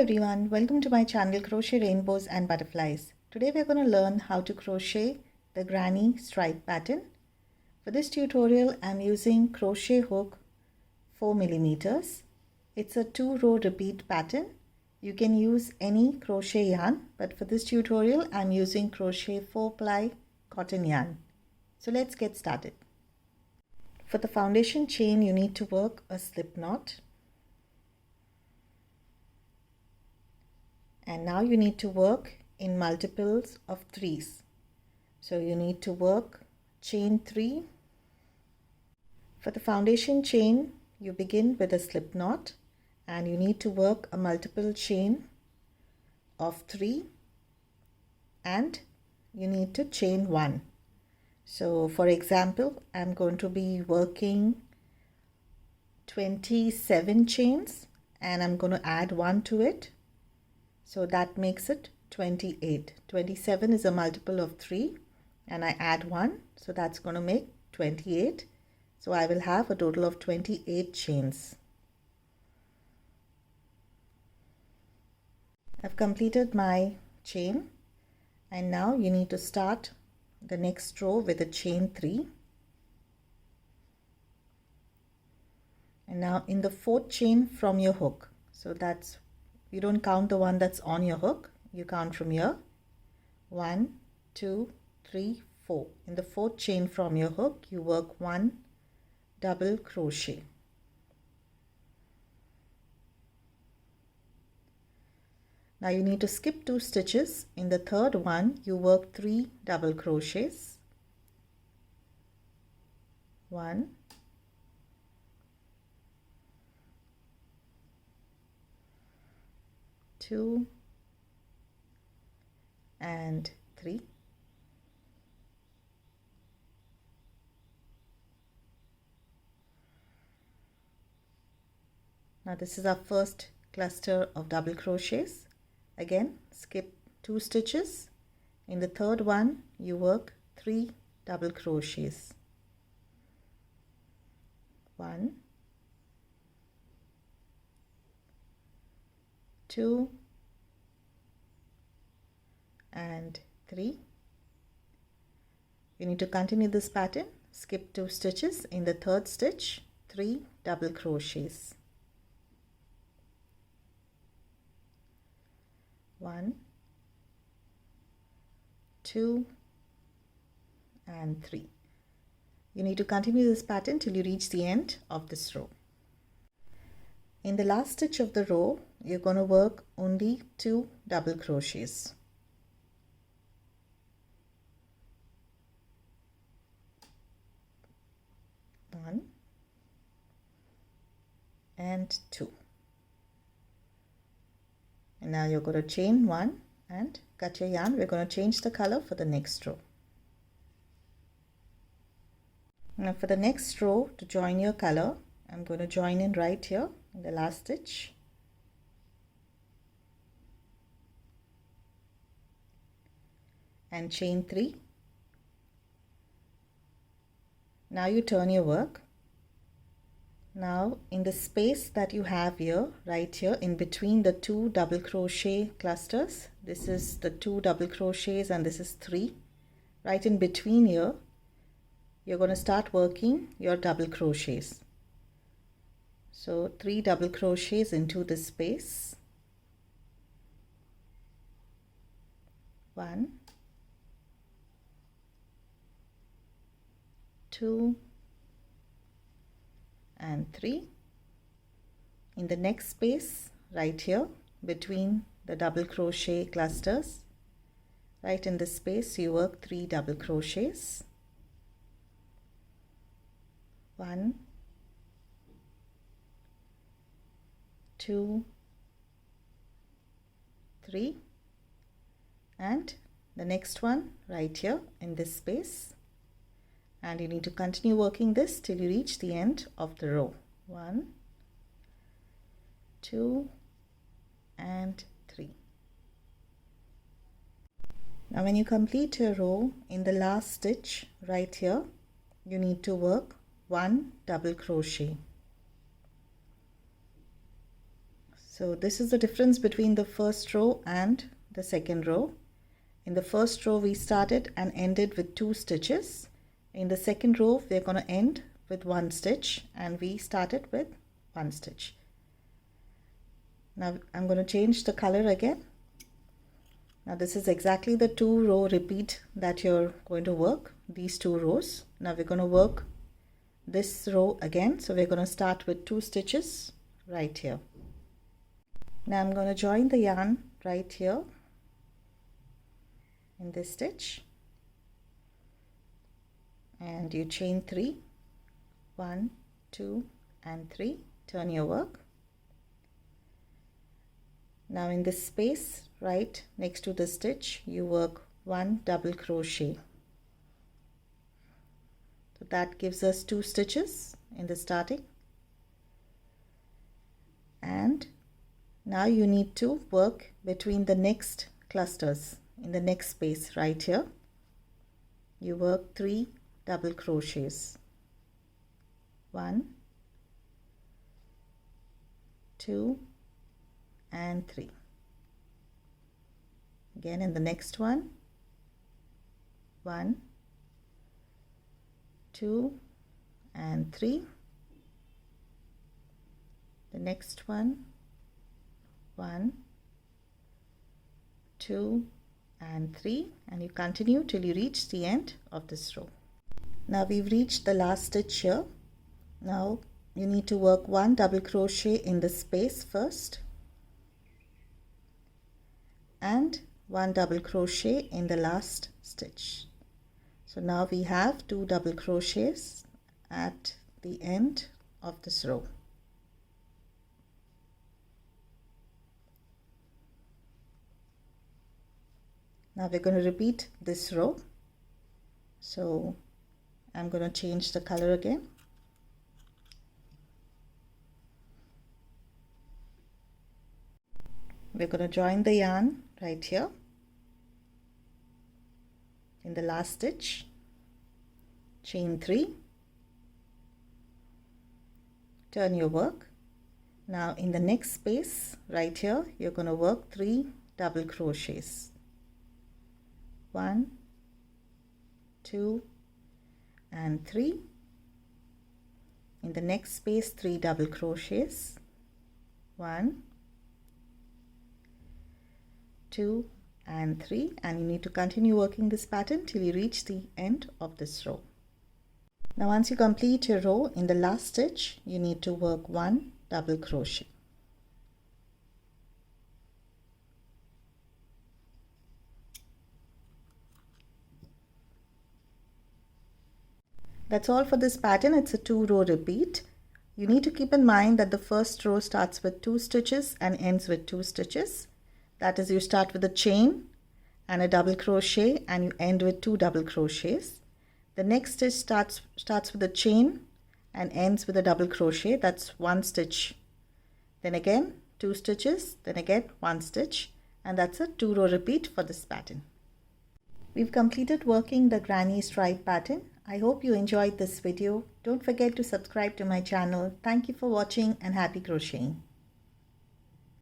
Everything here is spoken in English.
everyone, welcome to my channel Crochet Rainbows and Butterflies. Today we're going to learn how to crochet the granny stripe pattern. For this tutorial I'm using crochet hook 4mm. It's a 2-row repeat pattern. You can use any crochet yarn, but for this tutorial I'm using crochet 4-ply cotton yarn. So let's get started. For the foundation chain you need to work a slip knot. And now you need to work in multiples of 3s. So you need to work chain 3. For the foundation chain, you begin with a slip knot and you need to work a multiple chain of 3 and you need to chain 1. So for example, I'm going to be working 27 chains and I'm going to add 1 to it. So that makes it 28. 27 is a multiple of 3 and I add 1. So that's going to make 28. So I will have a total of 28 chains. I've completed my chain and now you need to start the next row with a chain 3. And now in the 4th chain from your hook. So that's, you don't count the one that's on your hook, you count from here. 1, 2, 3, 4. In the 4th chain from your hook, you work 1 double crochet. Now you need to skip 2 stitches. In the 3rd one, you work 3 double crochets. 1, 2 and 3. Now this is our first cluster of double crochets. Again, skip 2 stitches. In the 3rd one, you work 3 double crochets. 1, 2 and 3. You need to continue this pattern. Skip 2 stitches. In the 3rd stitch, 3 double crochets. 1, 2 and 3. You need to continue this pattern till you reach the end of this row. In the last stitch of the row, you're going to work only 2 double crochets. 1 and 2. And now you're going to chain 1 and cut your yarn. We're going to change the color for the next row. Now for the next row, to join your color, I'm going to join in right here in the last stitch. And chain 3. Now you turn your work. Now in the space that you have here, right here in between the 2 double crochet clusters, this is the 2 double crochets and this is 3. Right in between here, you're going to start working your double crochets. So 3 double crochets into this space. 1, 2 and 3. In the next space right here between the double crochet clusters, right in this space you work 3 double crochets. 1, 2, 3 and the next one right here in this space. And you need to continue working this till you reach the end of the row. 1, 2 and 3. Now when you complete your row, in the last stitch right here, you need to work 1 double crochet. So this is the difference between the first row and the second row. In the first row we started and ended with 2 stitches. In the second row we're going to end with 1 stitch, and we started with 1 stitch. Now I'm going to change the color again. Now this is exactly the 2 row repeat that you're going to work, these 2 rows. Now we're going to work this row again, so we're going to start with 2 stitches right here. Now I'm going to join the yarn right here in this stitch, and you chain 3, 1, 2 and 3, turn your work. Now in this space right next to the stitch you work 1 double crochet. So that gives us 2 stitches in the starting, and now you need to work between the next clusters. In the next space right here you work 3 double crochets. 1, 2 and 3. Again in the next one, 1, 2 and 3. The next one, 1, 2 and 3, and you continue till you reach the end of this row. Now we've reached the last stitch here. Now you need to work 1 double crochet in the space first and 1 double crochet in the last stitch. So now we have 2 double crochets at the end of this row. Now we're going to repeat this row. So I'm going to change the color again. We're going to join the yarn right here in the last stitch, chain 3, turn your work. Now in the next space right here you're going to work 3 double crochets. 1, 2 and 3. In the next space 3 double crochets. 1, 2 and 3, and you need to continue working this pattern till you reach the end of this row. Now once you complete your row, in the last stitch you need to work 1 double crochet. That's all for this pattern. It's a 2 row repeat. You need to keep in mind that the first row starts with 2 stitches and ends with 2 stitches. That is, you start with a chain and a double crochet and you end with 2 double crochets. The next stitch starts with a chain and ends with a double crochet. That's 1 stitch. Then again 2 stitches, then again 1 stitch, and that's a 2 row repeat for this pattern. We've completed working the granny stripe pattern. I hope you enjoyed this video. Don't forget to subscribe to my channel. Thank you for watching and happy crocheting.